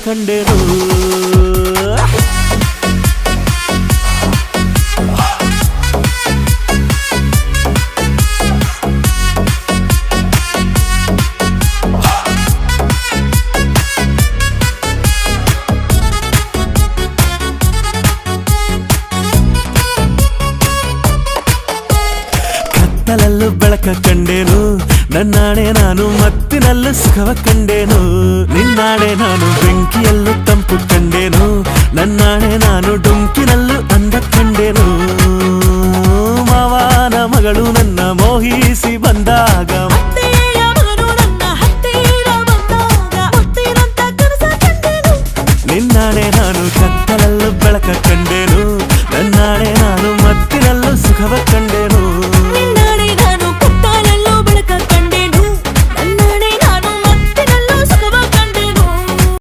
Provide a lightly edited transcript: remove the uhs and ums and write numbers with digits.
ಕಂಡೆನು ಕತ್ತಲಲ್ಲೂ ಬೆಳಕ ಕಂಡೇನು ನನ್ನಾಣೆ ನಾನು ಮತ್ತಿನಲ್ಲೂ ಸುಖವ ಕಂಡೇನು ನಿನ್ನಾಣೆ ನಾನು ಬೆಂಕಿಯಲ್ಲೂ ತಂಪು ಕಂಡೇನು ನನ್ನಾಣೆ ನಾನು ಡುಂಕಿನಲ್ಲೂ ಅಂದ ಕಂಡೇನು ಮಾವನ ಮಗಳು ನನ್ನ ಮೋಹಿಸಿ ಬಂದಾಗ ನಿನ್ನಾಣೆ ನಾನು ಕತ್ತಲಲ್ಲೂ ಬೆಳಕ ಕಂಡೆ